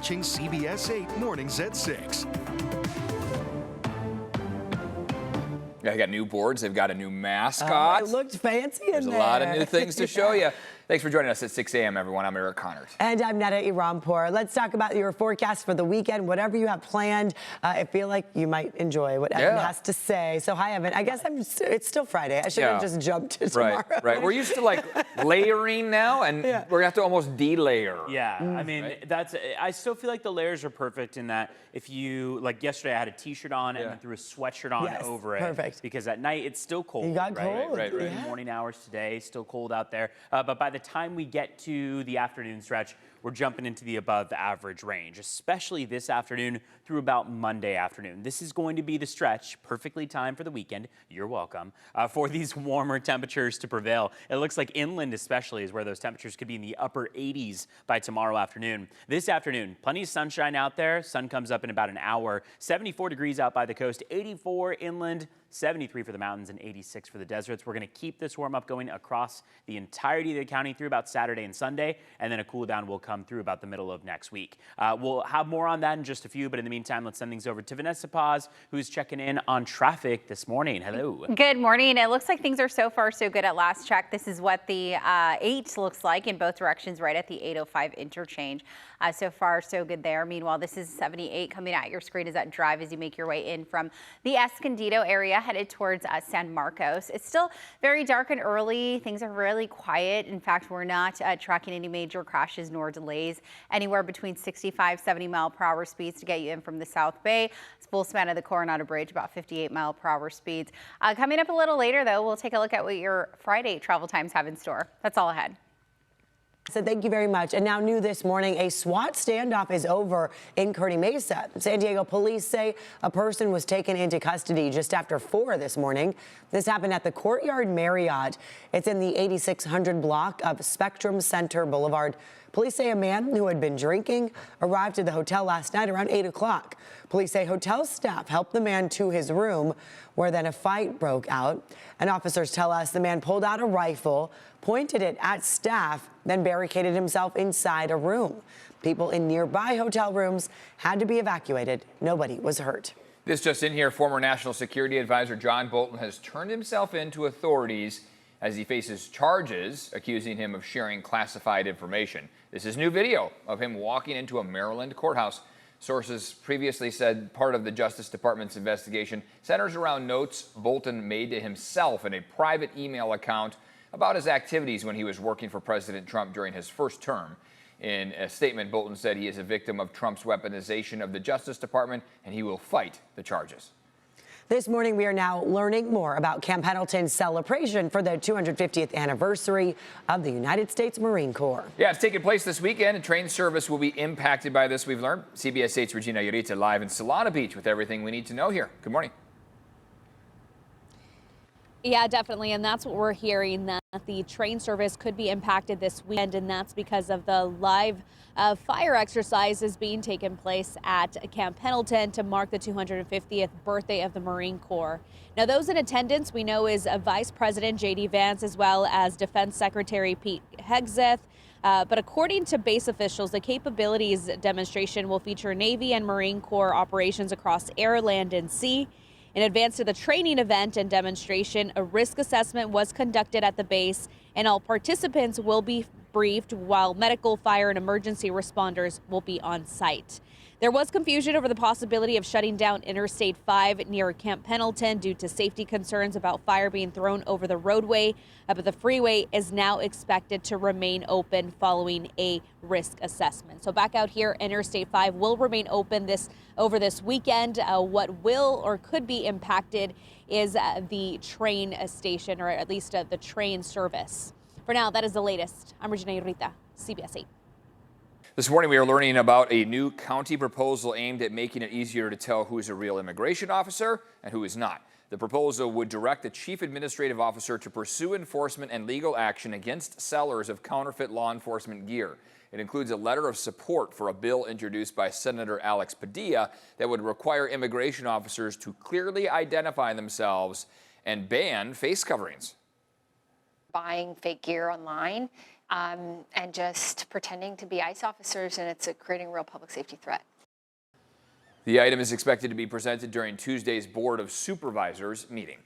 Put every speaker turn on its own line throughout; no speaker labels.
watching CBS 8 Mornings at 6.
Yeah, they got new boards. They've got a new mascot.
It looked fancy in
There's
there.
a lot of new things to show you. Thanks for joining us at 6 a.m., everyone. I'm Eric Connors.
And I'm Netta Irampour. Let's talk about your forecast for the weekend, whatever you have planned. I feel like you might enjoy what Evan has to say. So, hi, Evan. I guess it's still Friday. I should have just jumped to tomorrow.
Right. We're used to like layering now, and we're going to have to almost delayer.
Yeah, I mean, I still feel like the layers are perfect in that if you, like yesterday, I had a t-shirt on and then threw a sweatshirt on over it.
Perfect.
Because at night, it's still cold.
You got cold.
Right. In the morning hours today, still cold out there. But by the time we get to the afternoon stretch, we're jumping into the above average range, especially this afternoon through about Monday afternoon. This is going to be the stretch, perfectly timed for the weekend. You're welcome. For these warmer temperatures to prevail. It looks like inland especially is where those temperatures could be in the upper 80s by tomorrow afternoon. This afternoon, plenty of sunshine out there. Sun comes up in about an hour. 74 degrees out by the coast, 84 inland, 73 for the mountains, and 86 for the deserts. We're going to keep this warm up going across the entirety of the county through about Saturday and Sunday, and then a cool down will come through about the middle of next week. We'll have more on that in just a few, but in the meantime, let's send things over to Vanessa Paz, who's checking in on traffic this morning. Hello.
Good morning. It looks like things are so far so good at last check. This is what the 8 looks like in both directions right at the 805 interchange. So far so good there. Meanwhile, this is 78 coming at your screen as that drive as you make your way in from the Escondido area headed towards San Marcos. It's still very dark and early. Things are really quiet. In fact, we're not tracking any major crashes nor delays. Anywhere between 65, 70 mile per hour speeds to get you in from the South Bay. It's full span of the Coronado Bridge, about 58 mile per hour speeds. Coming up a little later, though, we'll take a look at what your Friday travel times have in store. That's all ahead.
So thank you very much. And now new this morning, a SWAT standoff is over in Kearny Mesa. San Diego police say a person was taken into custody just after 4 this morning. This happened at the Courtyard Marriott. It's in the 8600 block of Spectrum Center Boulevard. Police say a man who had been drinking arrived at the hotel last night around 8 o'clock. Police say hotel staff helped the man to his room, where then a fight broke out. And officers tell us the man pulled out a rifle, pointed it at staff, then barricaded himself inside a room. People in nearby hotel rooms had to be evacuated. Nobody was hurt.
This just in here, former National Security Advisor John Bolton has turned himself in to authorities as he faces charges accusing him of sharing classified information. This is new video of him walking into a Maryland courthouse. Sources previously said part of the Justice Department's investigation centers around notes Bolton made to himself in a private email account about his activities when he was working for President Trump during his first term. In a statement, Bolton said he is a victim of Trump's weaponization of the Justice Department and he will fight the charges.
This morning, we are now learning more about Camp Pendleton's celebration for the 250th anniversary of the United States Marine Corps.
Yeah, it's taking place this weekend, and train service will be impacted by this, we've learned. CBS 8's Regina Yurita live in Solana Beach with everything we need to know here. Good morning.
Yeah, definitely. And that's what we're hearing, that the train service could be impacted this weekend. And that's because of the live fire exercises being taken place at Camp Pendleton to mark the 250th birthday of the Marine Corps. Now, those in attendance we know is Vice President J.D. Vance, as well as Defense Secretary Pete Hegseth. But according to base officials, the capabilities demonstration will feature Navy and Marine Corps operations across air, land, and sea. In advance to the training event and demonstration, a risk assessment was conducted at the base, and all participants will be briefed while medical, fire, and emergency responders will be on site. There was confusion over the possibility of shutting down Interstate 5 near Camp Pendleton due to safety concerns about fire being thrown over the roadway, but the freeway is now expected to remain open following a risk assessment. So back out here, Interstate 5 will remain open over this weekend. What will or could be impacted is the train station, or at least the train service. For now, that is the latest. I'm Regina Yurita, CBS 8.
This morning, we are learning about a new county proposal aimed at making it easier to tell who is a real immigration officer and who is not. The proposal would direct the chief administrative officer to pursue enforcement and legal action against sellers of counterfeit law enforcement gear. It includes a letter of support for a bill introduced by Senator Alex Padilla that would require immigration officers to clearly identify themselves and ban face coverings.
Buying fake gear online and just pretending to be ICE officers, and it's creating a real public safety threat.
The item is expected to be presented during Tuesday's Board of Supervisors meeting.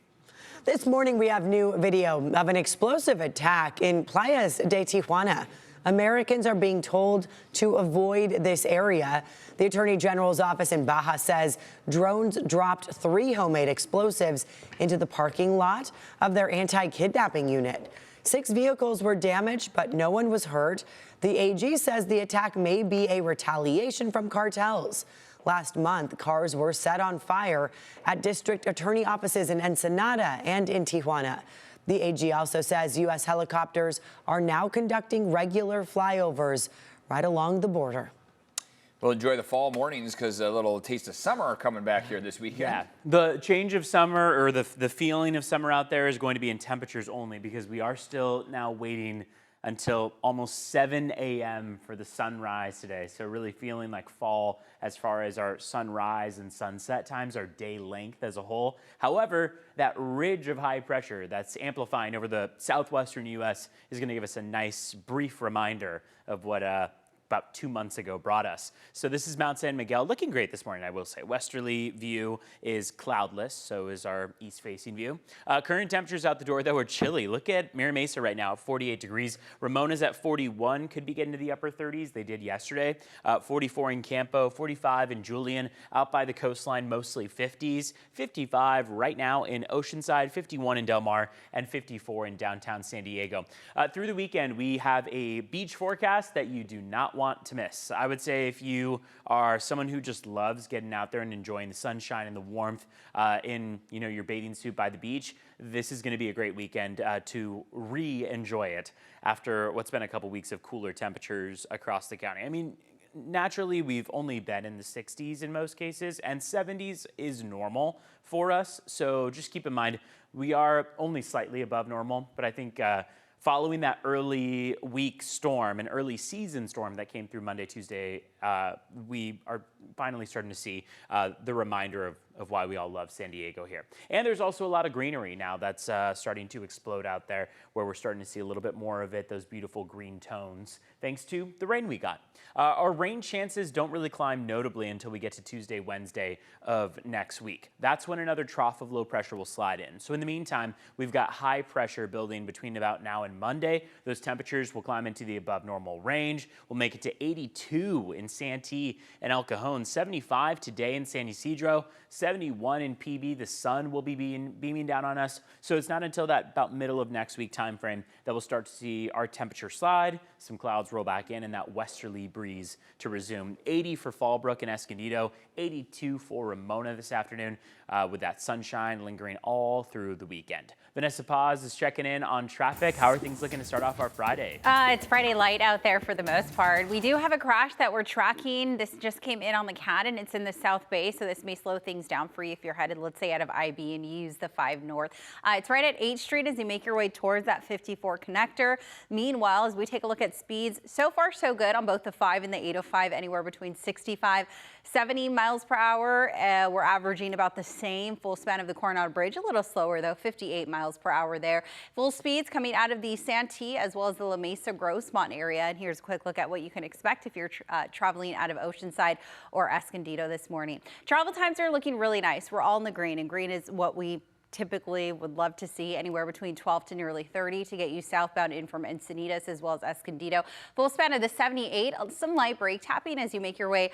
This morning, we have new video of an explosive attack in Playas de Tijuana. Americans are being told to avoid this area. The Attorney General's office in Baja says drones dropped 3 homemade explosives into the parking lot of their anti-kidnapping unit. 6 vehicles were damaged, but no one was hurt. The AG says the attack may be a retaliation from cartels. Last month, cars were set on fire at district attorney offices in Ensenada and in Tijuana. The AG also says U.S. helicopters are now conducting regular flyovers right along the border.
We'll enjoy the fall mornings because a little taste of summer are coming back here this weekend.
Yeah, the change of summer, or the feeling of summer out there, is going to be in temperatures only, because we are still now waiting until almost 7 a.m. for the sunrise today. So really feeling like fall as far as our sunrise and sunset times, our day length as a whole. However, that ridge of high pressure that's amplifying over the southwestern U.S. is going to give us a nice brief reminder of what about 2 months ago brought us. So this is Mount San Miguel, looking great this morning, I will say. Westerly view is cloudless, so is our east-facing view. Current temperatures out the door, though, are chilly. Look at Mira Mesa right now, 48 degrees. Ramona's at 41, could be getting to the upper 30s. They did yesterday. 44 in Campo, 45 in Julian. Out by the coastline, mostly 50s. 55 right now in Oceanside, 51 in Del Mar, and 54 in downtown San Diego. Through the weekend, we have a beach forecast that you do not want to miss. I would say if you are someone who just loves getting out there and enjoying the sunshine and the warmth in your bathing suit by the beach, this is going to be a great weekend to re-enjoy it after what's been a couple weeks of cooler temperatures across the county. I mean, naturally, we've only been in the 60s in most cases, and 70s is normal for us. So just keep in mind, we are only slightly above normal, but I think following that early week storm, an early season storm that came through Monday, Tuesday, we are finally starting to see the reminder of why we all love San Diego here. And there's also a lot of greenery now that's starting to explode out there, where we're starting to see a little bit more of it, those beautiful green tones, thanks to the rain we got. Our rain chances don't really climb notably until we get to Tuesday, Wednesday of next week. That's when another trough of low pressure will slide in. So in the meantime, we've got high pressure building between about now and Monday. Those temperatures will climb into the above normal range. We'll make it to 82 in Santee and El Cajon, 75 today in San Ysidro, 71 in PB. The sun will be beaming down on us. So it's not until that about middle of next week time frame that we'll start to see our temperature slide, some clouds roll back in, and that westerly breeze to resume. 80 for Fallbrook and Escondido, 82 for Ramona this afternoon, with that sunshine lingering all through the weekend. Vanessa Paz is checking in on traffic. How are things looking to start off our Friday?
It's Friday light out there for the most part. We do have a crash that we're tracking. This just came in on the CAT, and it's in the South Bay, so this may slow things down for you if you're headed, let's say, out of IB and you use the 5 North. It's right at 8th Street as you make your way towards that 54 connector. Meanwhile, as we take a look at speeds, so far so good on both the 5 and the 805, anywhere between 65, 70 miles per hour. We're averaging about the same full span of the Coronado Bridge, a little slower though, 58 miles per hour there. Full speeds coming out of the Santee as well as the La Mesa Grossmont area. And here's a quick look at what you can expect if you're traveling out of Oceanside or Escondido this morning. Travel times are looking really nice. We're all in the green, and green is what we typically would love to see, anywhere between 12 to nearly 30 to get you southbound in from Encinitas as well as Escondido. Full span of the 78, some light brake tapping as you make your way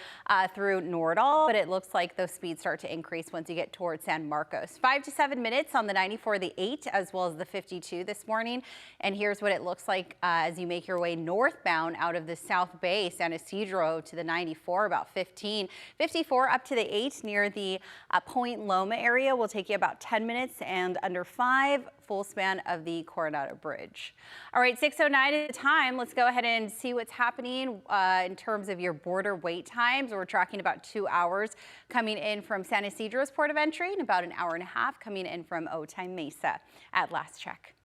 through Nordal, but it looks like those speeds start to increase once you get towards San Marcos. 5 to 7 minutes on the 94, the 8, as well as the 52 this morning. And here's what it looks like as you make your way northbound out of the South Bay, San Isidro to the 94, about 15. 54 up to the 8 near the Point Loma area will take you about 10 minutes, and under 5 full span of the Coronado Bridge. All right, 6:09 at the time. Let's go ahead and see what's happening in terms of your border wait times. We're tracking about 2 hours coming in from San Isidro's port of entry and about an hour and a half coming in from Otay Mesa at last check.